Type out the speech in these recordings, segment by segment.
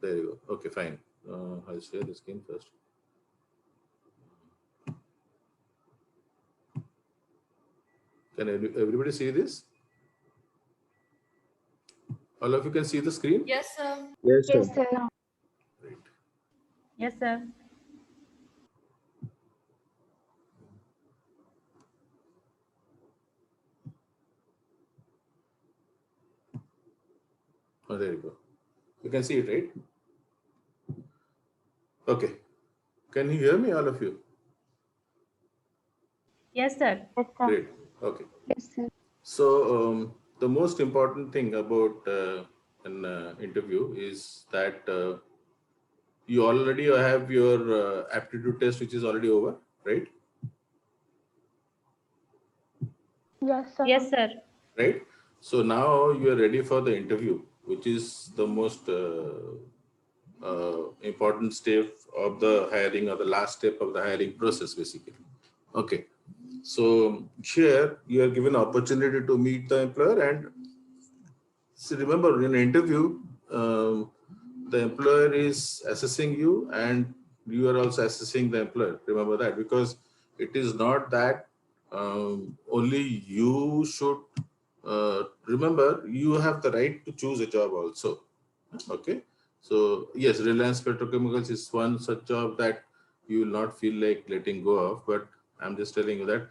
There you go. Okay, fine. I'll share the screen first. Can everybody see this? All of you can see the screen? Yes, sir. Yes, sir. Yes, sir. Right. Yes, sir. Oh, there you go. You can see it, right? Okay. Can you hear me, all of you? Yes, sir. Yes, sir. Great. Okay. Yes, sir. So the most important thing about an interview is that you already have your aptitude test, which is already over, right? Yes, sir. Yes, sir. Right. So now you are ready for the interview, which is the most important step of the hiring, or the last step of the hiring process, basically. Okay. So here you are given opportunity to meet the employer, and so remember, in an interview, the employer is assessing you, and you are also assessing the employer. Remember that, because it is not that only you should remember, you have the right to choose a job also. Okay. So yes, Reliance Petrochemicals is one such job that you will not feel like letting go of, but I'm just telling you that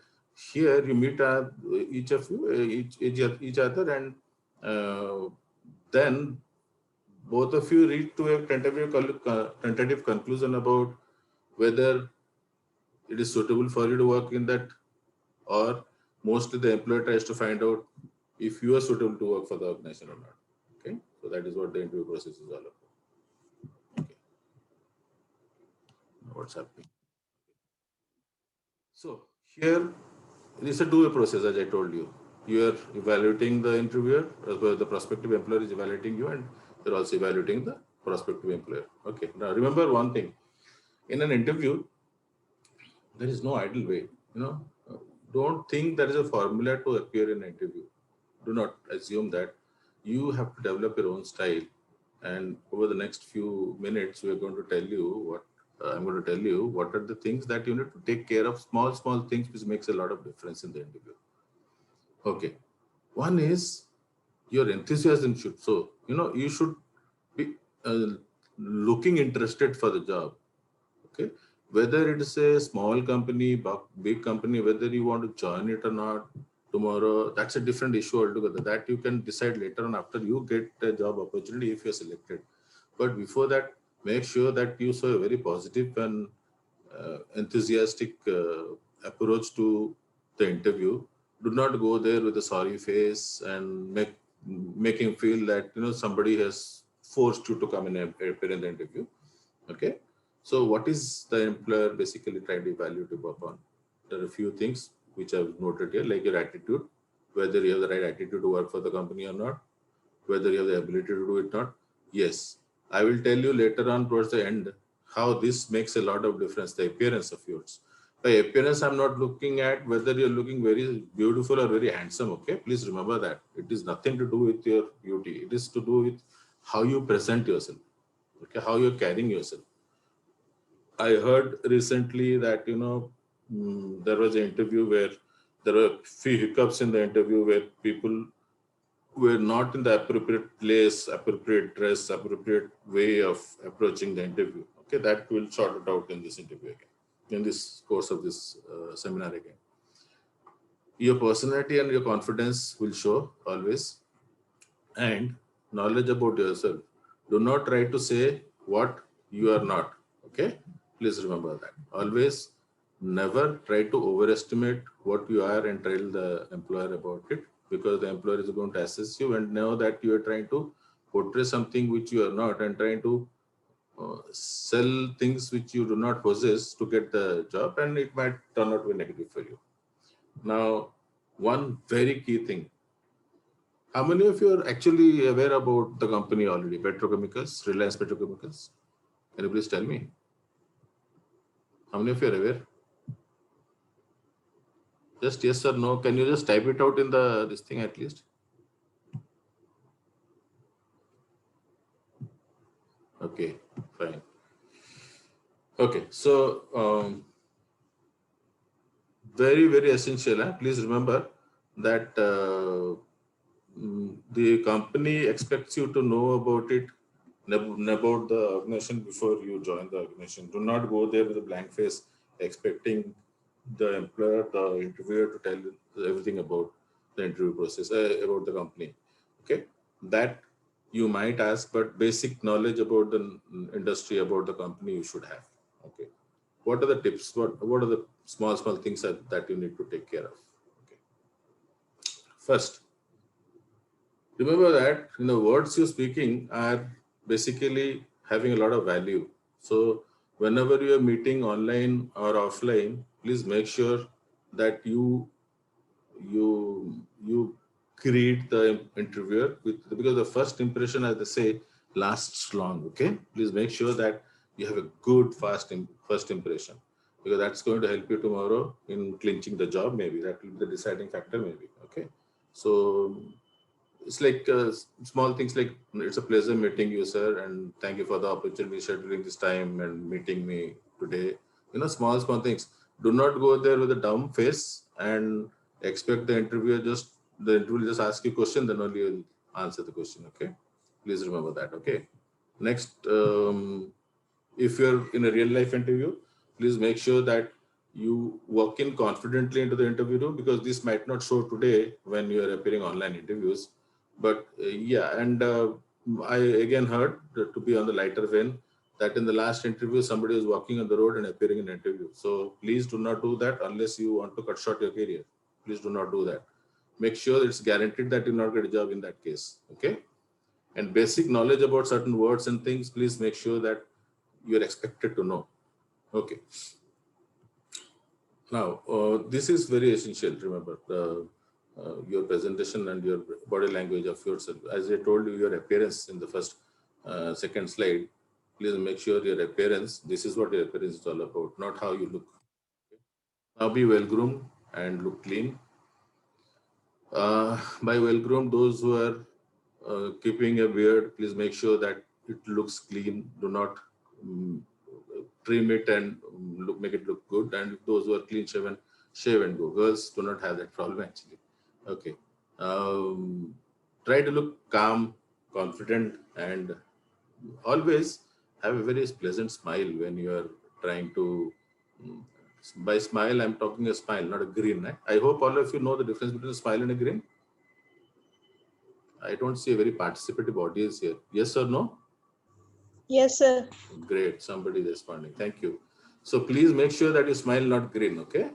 here you meet each of you, each other, and then both of you reach to a tentative conclusion about whether it is suitable for you to work in that, or mostly the employer tries to find out if you are suitable to work for the organization or not. Okay, so that is what the interview process is all about. Okay, now what's happening? So here it is a two-way process, as I told you. You are evaluating the interviewer, as well as the prospective employer is evaluating you, and you're also evaluating the prospective employer. Okay, now remember one thing: in an interview, there is no idle way. You know, don't think there is a formula to appear in an interview. Do not assume that. You have to develop your own style. And over the next few minutes, we are going to tell you what I'm going to tell you what are the things that you need to take care of, small things which makes a lot of difference in the interview. Okay. One is your enthusiasm should, so, you should be looking interested for the job. Okay. Whether it is a small company, big company, whether you want to join it or not tomorrow, that's a different issue altogether. That you can decide later on after you get a job opportunity if you're selected. But before that, make sure that you show a very positive and enthusiastic approach to the interview. Do not go there with a sorry face and make him feel that somebody has forced you to come and appear in the interview. Okay. So what is the employer basically trying to evaluate you upon? There are a few things which I've noted here, like your attitude, whether you have the right attitude to work for the company or not, whether you have the ability to do it or not. Yes, I will tell you later on towards the end how this makes a lot of difference, the appearance of yours. By appearance, I'm not looking at whether you're looking very beautiful or very handsome. Okay, please remember that. It is nothing to do with your beauty. It is to do with how you present yourself. Okay, how you're carrying yourself. I heard recently that there was an interview where there were few hiccups in the interview where people were not in the appropriate place, appropriate dress, appropriate way of approaching the interview. Okay, that will sort it out in this interview again, in this course of this seminar again. Your personality and your confidence will show always, and knowledge about yourself. Do not try to say what you are not. Okay, please remember that. Always never try to overestimate what you are and tell the employer about it, because the employer is going to assess you and know that you are trying to portray something which you are not, and trying to sell things which you do not possess to get the job, and it might turn out to be negative for you. Now, one very key thing: how many of you are actually aware about the company already, Petrochemicals, Reliance Petrochemicals? Can you please tell me? How many of you are aware? Just yes or no. Can you just type it out in this thing at least? Okay, fine. Okay, so very, very essential. Please remember that the company expects you to know about it, about the organization before you join the organization. Do not go there with a blank face expecting the employer, the interviewer to tell you everything about the interview process, about the company. Okay, that you might ask, but basic knowledge about the industry, about the company you should have. Okay, what are the tips? What are the small things that you need to take care of? Okay, first, remember that words you're speaking are basically having a lot of value. So whenever you are meeting online or offline, please make sure that you greet the interviewer with, because the first impression, as they say, lasts long. Okay, please make sure that you have a good first impression, because that's going to help you tomorrow in clinching the job. Maybe that will be the deciding factor, maybe. Okay, so it's like small things like, it's a pleasure meeting you, sir, and thank you for the opportunity scheduling this time and meeting me today. Small things. Do not go there with a dumb face and expect the interview will just ask you a question, then only you'll answer the question. Okay, please remember that. Okay, next, if you're in a real life interview, please make sure that you walk in confidently into the interview room, because this might not show today when you are appearing online interviews. But yeah, and I again heard that, to be on the lighter vein, that in the last interview somebody was walking on the road and appearing in an interview. So please do not do that unless you want to cut short your career. Please do not do that. Make sure it's guaranteed that you'll not get a job in that case. Okay, and basic knowledge about certain words and things, please make sure that you're expected to know. Okay. Now, this is very essential. Remember, your presentation and your body language of yourself. As I told you, your appearance in the first, second slide. Please make sure your appearance. This is what your appearance is all about, not how you look. Now, be well groomed and look clean. By well groomed, those who are keeping a beard, please make sure that it looks clean. Do not trim it and make it look good. And those who are clean shaven, shave and go. Girls do not have that problem actually. Okay. Try to look calm, confident, and always have a very pleasant smile when you are trying to. By smile, I'm talking a smile, not a grin. I hope all of you know the difference between a smile and a grin. I don't see a very participative audience here. Yes or no? Yes, sir. Great. Somebody is responding. Thank you. So please make sure that you smile, not grin. Okay.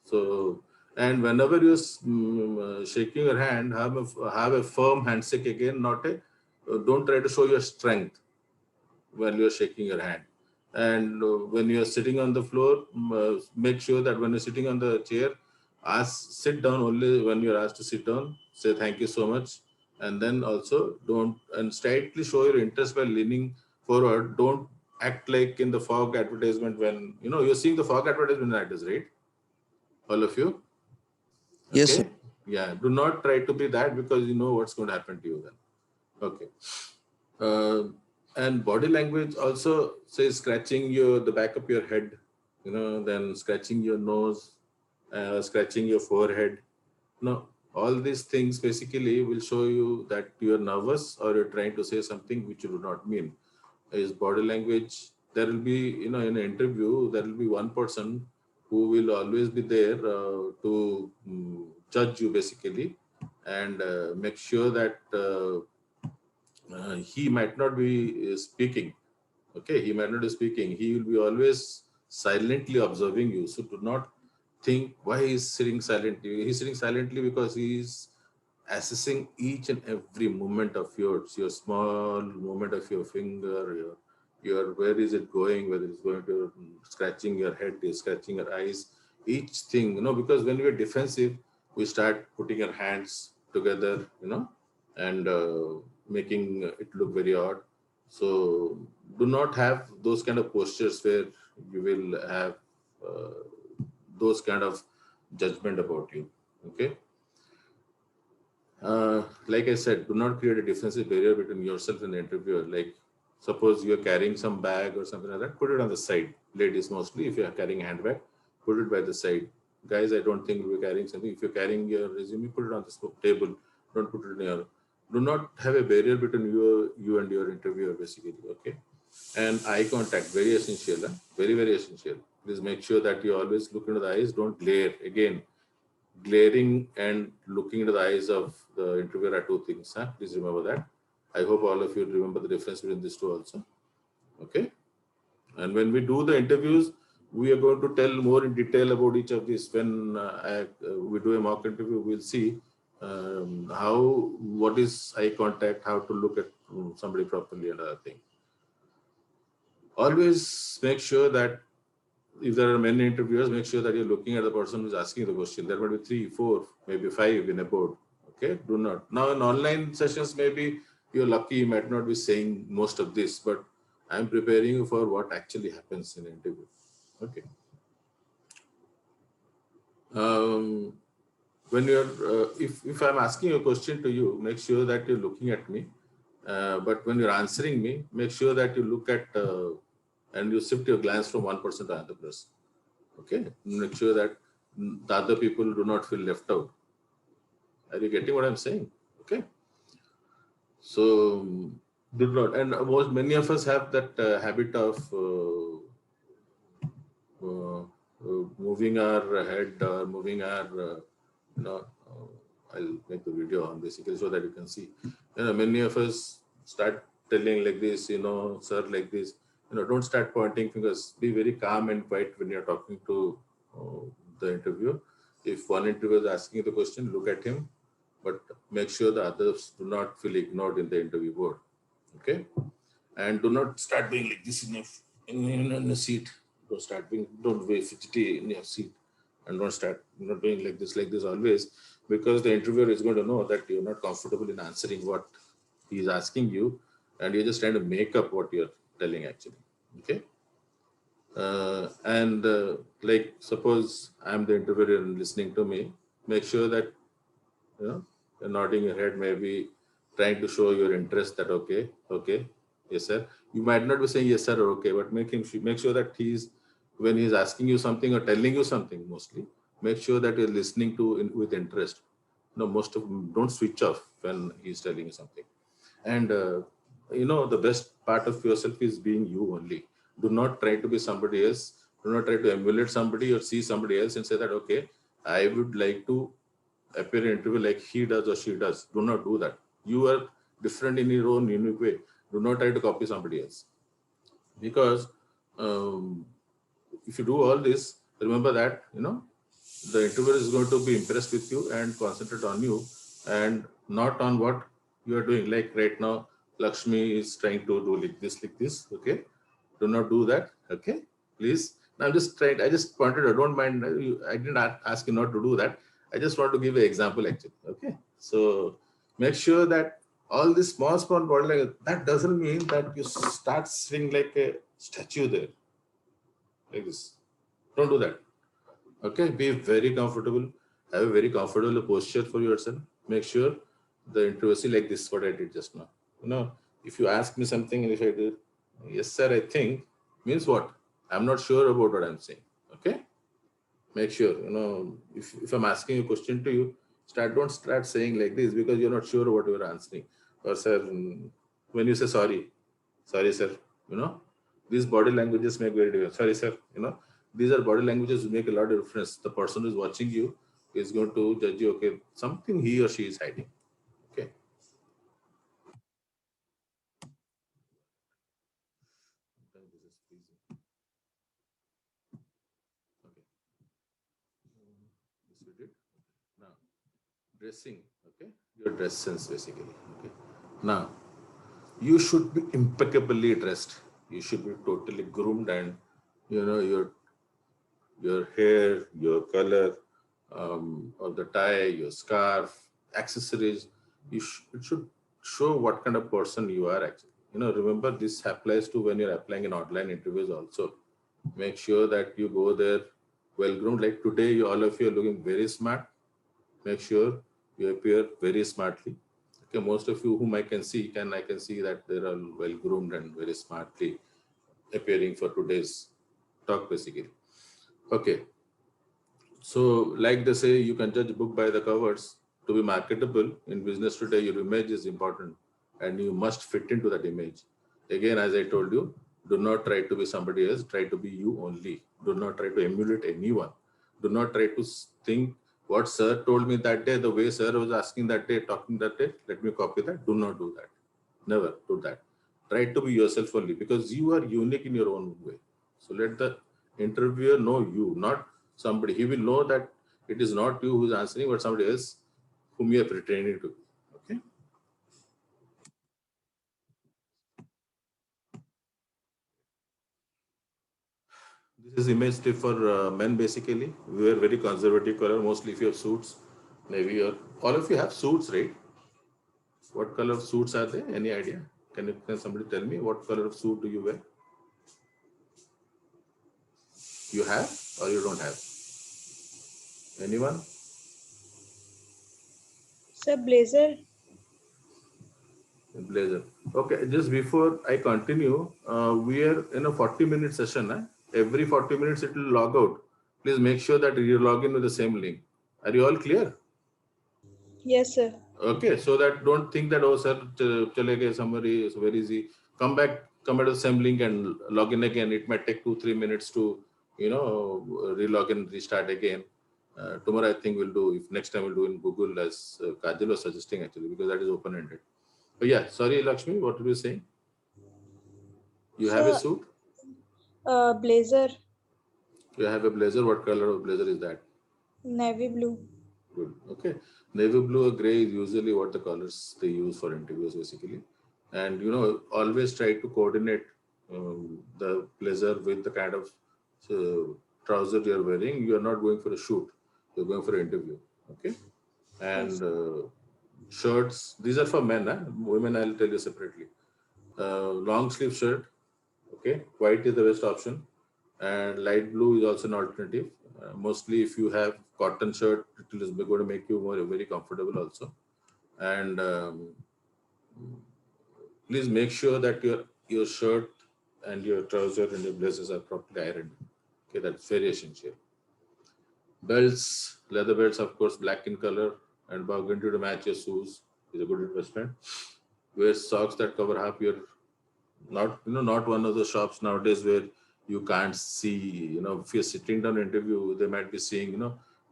So, and whenever you're shaking your hand, have a firm handshake again, not a, don't try to show your strength when you're shaking your hand. And when you're sitting on the floor, make sure that when you're sitting on the chair, sit down only when you're asked to sit down. Say thank you so much. And then also don't, and slightly show your interest by leaning forward. Don't act like in the fog advertisement when, you're seeing the fog advertisement actors, right? All of you? Okay? Yes, sir. Yeah, do not try to be that, because you know what's going to happen to you then. Okay. And body language also, say scratching the back of your head, then scratching your nose, scratching your forehead. No, all these things basically will show you that you're nervous or you're trying to say something which you do not mean. Is body language. There will be, in an interview, there will be one person who will always be there to judge you basically, and make sure that he might not be speaking. Okay, he might not be speaking. He will be always silently observing you. So do not think why he's sitting silently. He's sitting silently because he's assessing each and every movement of yours, your small movement of your finger, your where is it going, whether it's going to scratching your head, scratching your eyes, each thing, because when we're defensive, we start putting our hands together, and making it look very odd. So do not have those kind of postures where you will have those kind of judgment about you. Okay. Like I said, do not create a defensive barrier between yourself and the interviewer. Like Suppose you're carrying some bag or something like that, put it on the side. Ladies mostly, if you're carrying a handbag, put it by the side. Guys, I don't think we're carrying something. If you're carrying your resume, put it on the table. Don't put it in your. Do not have a barrier between you and your interviewer, basically. Okay. And eye contact, very essential. Huh? Very, very essential. Please make sure that you always look into the eyes. Don't glare. Again, glaring and looking into the eyes of the interviewer are two things. Huh? Please remember that. I hope all of you remember the difference between these two also. Okay. And when we do the interviews, we are going to tell more in detail about each of these. When we do a mock interview, we'll see what is eye contact, how to look at somebody properly and other thing. Always make sure that if there are many interviewers, make sure that you're looking at the person who's asking the question. There might be 3, 4, maybe 5 in a board. Okay, do not. Now in online sessions, maybe you're lucky, you might not be saying most of this, but I'm preparing you for what actually happens in an interview. Okay. When you're, if I'm asking a question to you, make sure that you're looking at me. But when you're answering me, make sure that you look at and you shift your glance from one person to another person. Okay, make sure that the other people do not feel left out. Are you getting what I'm saying? Okay. So do not, and many of us have that habit of moving our head or moving our, I'll make the video on basically so that you can see. Many of us start telling like this, sir, like this. Don't start pointing fingers. Be very calm and quiet when you're talking to the interviewer. If one interviewer is asking the question, look at him, but make sure the others do not feel ignored in the interview board. Okay, and do not start being like this in a seat. Don't be fidgety in your seat, and don't start doing like this always, because the interviewer is going to know that you're not comfortable in answering what he's asking you, and you're just trying to make up what you're telling actually. Okay. Like suppose I'm the interviewer and listening to me, make sure that you're nodding your head, maybe trying to show your interest that okay, yes sir. You might not be saying yes sir or okay, but make sure that when he's asking you something or telling you something, mostly make sure that you're listening to with interest. Most of them don't switch off when he's telling you something. And the best part of yourself is being you only. Do not try to be somebody else. Do not try to emulate somebody or see somebody else and say that, okay, I would like to appear in interview like he does or she does. Do not do that. You are different in your own unique way. Do not try to copy somebody else. Because if you do all this, remember that, the interviewer is going to be impressed with you and concentrate on you and not on what you are doing. Like right now, Lakshmi is trying to do like this. Okay. Do not do that. Okay. Please. Now I'm just trying. I just pointed. I don't mind. I didn't ask you not to do that. I just want to give an example actually. Okay. So make sure that all this small body language, that doesn't mean that you start sitting like a statue there. Like this. Don't do that. Okay, be very comfortable. Have a very comfortable posture for yourself. Make sure the interview like this, what I did just now. If you ask me something and if I do, yes, sir, I think, means what? I'm not sure about what I'm saying. Okay. Make sure, if I'm asking a question to you, don't start saying like this because you're not sure what you're answering. Or sir, when you say sorry, sir, these body languages make very difference. Sorry, sir, these are body languages which make a lot of difference. The person who is watching you is going to judge you, okay, something he or she is hiding. Okay. This is freezing. Okay. This we did. Now, dressing, okay? Your dress sense basically. Okay. Now, you should be impeccably dressed. You should be totally groomed and, your hair, your color, of the tie, your scarf, accessories, it should show what kind of person you are actually. Remember this applies to when you're applying in online interviews also. Make sure that you go there well-groomed. Like today, all of you are looking very smart. Make sure you appear very smartly. Okay, most of you whom I can see, I can see that they're all well groomed and very smartly appearing for today's talk basically. Okay. So like they say, you can judge a book by the covers. To be marketable in business today, your image is important and you must fit into that image. Again, as I told you, do not try to be somebody else, try to be you only. Do not try to emulate anyone. Do not try to think what sir told me that day, the way sir was asking that day, talking that day, let me copy that. Do not do that. Never do that. Try to be yourself only because you are unique in your own way. So let the interviewer know you, not somebody. He will know that it is not you who is answering, but somebody else whom you are pretending to be. Okay. This is image tip for men basically. We wear very conservative color, mostly if you have suits, maybe all of you have suits, right? What color of suits are they? Any idea? Can somebody tell me what color of suit do you wear? You have or you don't have? Anyone? Sir, blazer. Blazer. Okay, just before I continue, we are in a 40-minute session. Every 40 minutes it will log out. Please make sure that you log in with the same link. Are you all clear? Yes, sir. Okay, so that don't think that, oh, sir, chale gaye somebody, it's very easy. Come back to the same link and log in again. It might take 2-3 minutes to, relog in, restart again. Tomorrow, I think we'll do, if next time we'll do in Google as Kajal was suggesting actually, because that is open-ended. But yeah, sorry, Lakshmi, what were you saying? You have a Sir, suit? blazer, You have a blazer. What color of blazer is that? navy blue. Good. Okay. Navy blue or gray is usually what the colors they use for interviews basically. And always try to coordinate the blazer with the kind of trouser you're wearing. You're not going for a shoot. You're going for an interview. Okay. Yes. And shirts, these are for men. Women, I'll tell you separately. Long sleeve shirt. Okay. White is the best option. And light blue is also an alternative. Mostly if you have cotton shirt, it is going to make you very comfortable also. And please make sure that your shirt and your trouser and your blazers are properly ironed. Okay, that's very essential. Belts, leather belts, of course, black in color and burgundy to match your shoes is a good investment. Wear socks that cover half your, not one of the shops nowadays where you can't see, if you're sitting down interview, they might be seeing,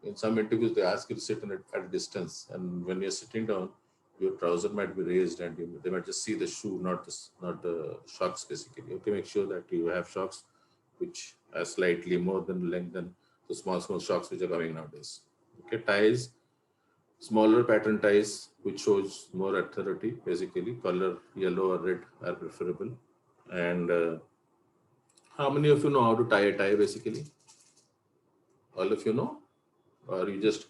in some interviews, they ask you to sit at a distance. And when you're sitting down, your trouser might be raised and they might just see the shoe, not the socks basically. Okay, make sure that you have socks which are slightly more than length than the small socks which are coming nowadays. Okay, ties, smaller pattern ties which shows more authority basically. Color yellow or red are preferable. And how many of you know how to tie a tie basically? All of you know? Or you just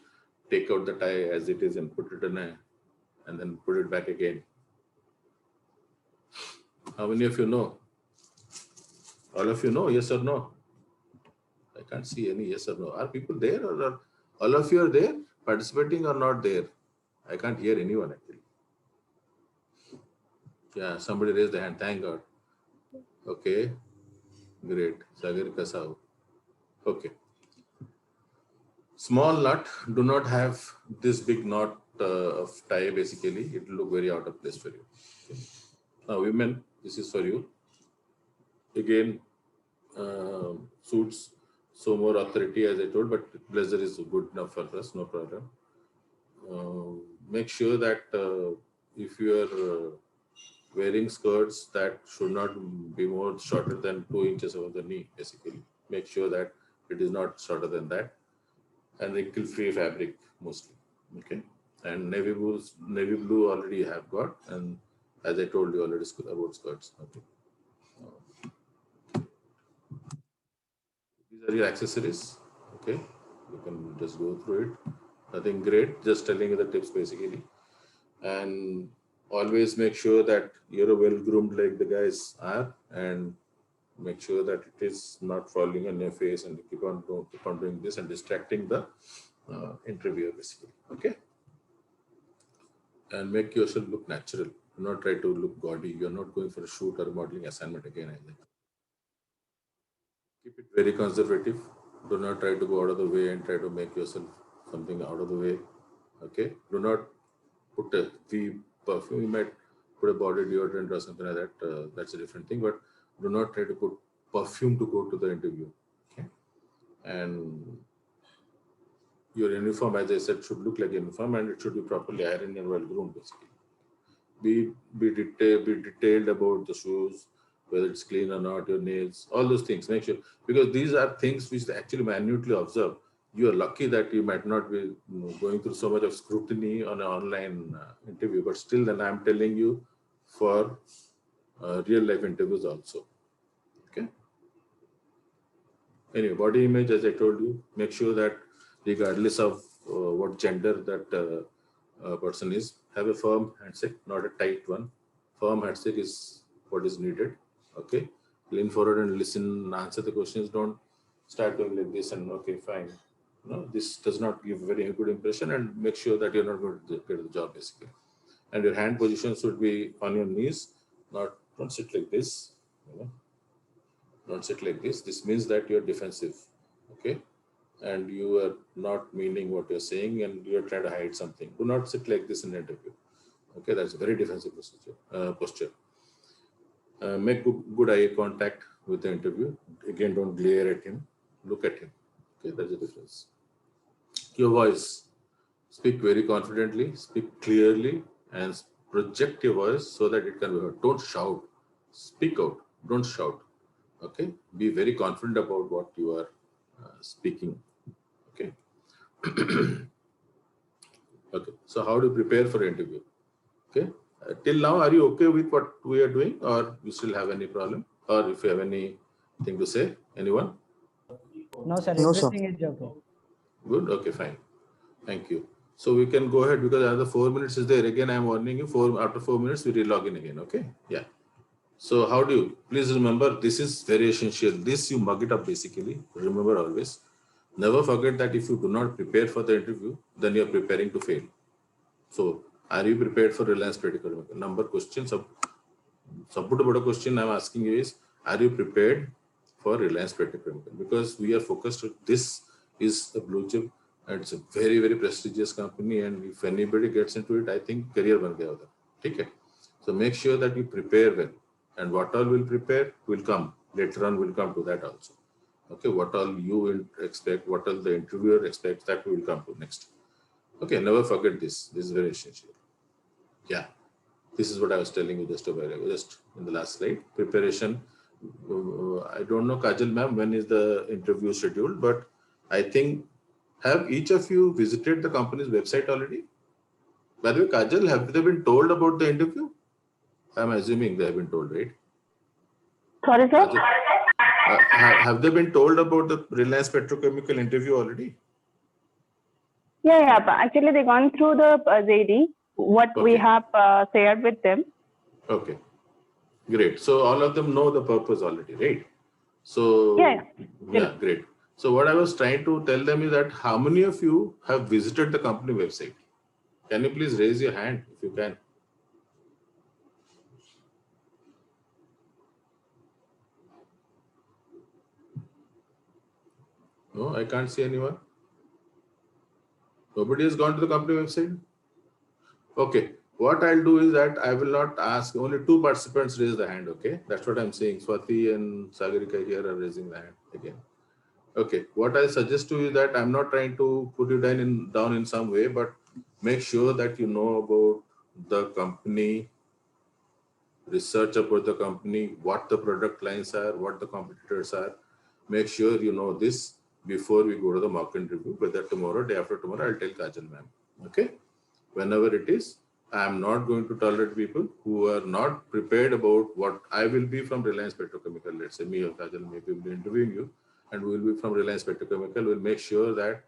take out the tie as it is and put it in and then put it back again? How many of you know? All of you know, yes or no? I can't see any yes or no. Are people there or are all of you are there participating or not there? I can't hear anyone actually. Yeah, somebody raised the hand. Thank God. Okay, great. Sagar Kasau. Okay. Small knot, do not have this big knot of tie basically. It will look very out of place for you. Okay. Now, women, this is for you. Again, suits, so more authority as I told, but blazer is good enough for us, no problem. Make sure that if you are wearing skirts, that should not be more shorter than 2 inches above the knee, basically. Make sure that it is not shorter than that. And wrinkle-free fabric mostly. Okay. And navy blue already have got, and as I told you already about skirts. Okay. These are your accessories. Okay. You can just go through it. Nothing great, just telling you the tips basically. And always make sure that you're well groomed like the guys are, and make sure that it is not falling on your face, and keep on doing this and distracting the interviewer basically. Okay. and make yourself look natural. Do not try to look gaudy. You're not going for a shoot or a modeling assignment again. I think. Keep it very conservative. Do not try to go out of the way and try to make yourself something out of the way. Okay. Do not put a perfume. You might put a body deodorant or something like that. That's a different thing. But do not try to put perfume to go to the interview. Okay. And your uniform, as I said, should look like a uniform, and it should be properly ironed and well groomed, basically. Be detailed about the shoes, whether it's clean or not, your nails, all those things. Make sure, because these are things which they actually minutely observe. You are lucky that you might not be going through so much of scrutiny on an online interview, but still, then I'm telling you for real life interviews also. Okay. Anyway, body image, as I told you, make sure that regardless of what gender that person is, have a firm handshake, not a tight one. Firm handshake is what is needed. Okay, lean forward and listen, answer the questions. Don't start going like this and okay, fine. No, this does not give a very good impression, and make sure that you're not going to get the job, basically. And your hand position should be on your knees, don't sit like this. Don't sit like this. This means that you're defensive. Okay. And you are not meaning what you're saying, and you're trying to hide something. Do not sit like this in an interview. Okay, that's a very defensive posture. Make good eye contact with the interview. Again, don't glare at him. Look at him. Okay, that's the difference. Your voice. Speak very confidently. Speak clearly, and project your voice so that it can be heard. Don't shout. Speak out. Don't shout. Okay. Be very confident about what you are speaking. Okay. Okay. So how do you prepare for an interview? Okay. Till now, are you okay with what we are doing, or you still have any problem, or if you have anything to say, anyone? No, sir. No, sir. Everything is okay. Good. Okay. Fine. Thank you. So we can go ahead because another 4 minutes is there. Again, I am warning you. After 4 minutes, we re-log in again. Okay. Yeah. So how do you, please remember, this is very essential. This you mug it up basically. Remember always. Never forget that if you do not prepare for the interview, then you are preparing to fail. So are you prepared for Reliance Petrochemical? Number question, a question I'm asking you is, are you prepared for Reliance Petrochemical? Because we are focused, this is a blue chip and it's a very, very prestigious company. And if anybody gets into it, I think career ban gaya hoga. Okay. So make sure that you prepare well. And what all will prepare will come. Later on, we'll come to that also. Okay, what all you will expect, what all the interviewer expects, that we will come to next. Okay, never forget this. This is very essential. Yeah, this is what I was telling you just a while ago, just in the last slide. Preparation. I don't know, Kajal ma'am, when is the interview scheduled, but I think, have each of you visited the company's website already? By the way, Kajal, have they been told about the interview? I'm assuming they have been told, right? Sorry, sir. Have they been told about the Reliance Petrochemical interview already? Yeah, but actually they gone through the JD, what we Okay. have shared with them. Okay, great. So all of them know the purpose already, right? So Yeah. Great. So what I was trying to tell them is that how many of you have visited the company website? Can you please raise your hand if you can? No, I can't see anyone. Nobody has gone to the company website? Okay. What I'll do is that I will not ask, only 2 participants raise the hand, okay? That's what I'm saying. Swati and Sagarika here are raising the hand again. Okay. What I suggest to you is that I'm not trying to put you down in some way, but make sure that you know about the company, research about the company, what the product lines are, what the competitors are. Make sure you know this before we go to the mock interview, whether tomorrow, day after tomorrow, I'll tell Kajal ma'am. Okay. Whenever it is, I'm not going to tolerate people who are not prepared about what I will be from Reliance Petrochemical. Let's say me or Kajal maybe will be interviewing you, and we will be from Reliance Petrochemical. We'll make sure that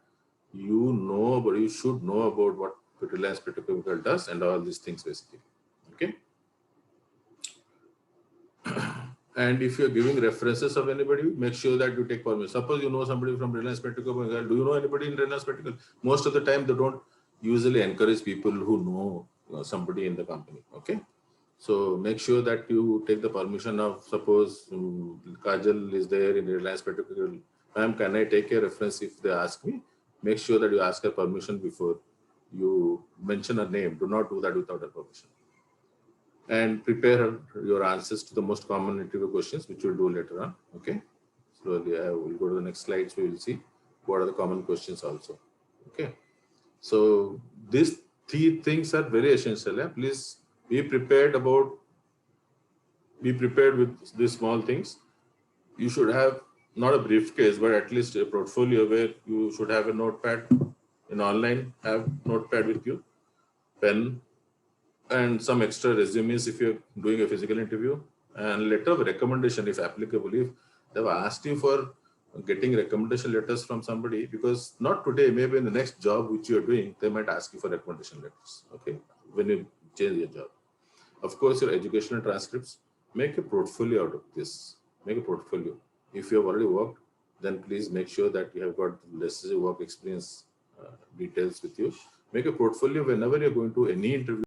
you know, but you should know about what Reliance Petrochemical does and all these things basically. Okay. And if you're giving references of anybody, make sure that you take permission. Suppose you know somebody from Reliance Petrochemical. Do you know anybody in Reliance Petrochemical? Most of the time, they don't usually encourage people who know somebody in the company. Okay. So make sure that you take the permission of, suppose Kajal is there in Reliance Petrochemical. Ma'am, can I take a reference if they ask me? Make sure that you ask her permission before you mention her name. Do not do that without her permission. And prepare your answers to the most common interview questions, which we'll do later on. Okay. Slowly, I will go to the next slides. We will see what are the common questions also. Okay. So these three things are very essential. Yeah? Please be prepared with these small things. You should have not a briefcase, but at least a portfolio where you should have a notepad in online, have notepad with you, pen, and some extra resumes if you're doing a physical interview, and letter of recommendation if applicable. If they've asked you for getting recommendation letters from somebody, because not today, maybe in the next job which you're doing, they might ask you for recommendation letters, okay, when you change your job. Of course, your educational transcripts, make a portfolio out of this. Make a portfolio. If you have already worked, then please make sure that you have got the necessary work experience details with you. Make a portfolio whenever you're going to any interview.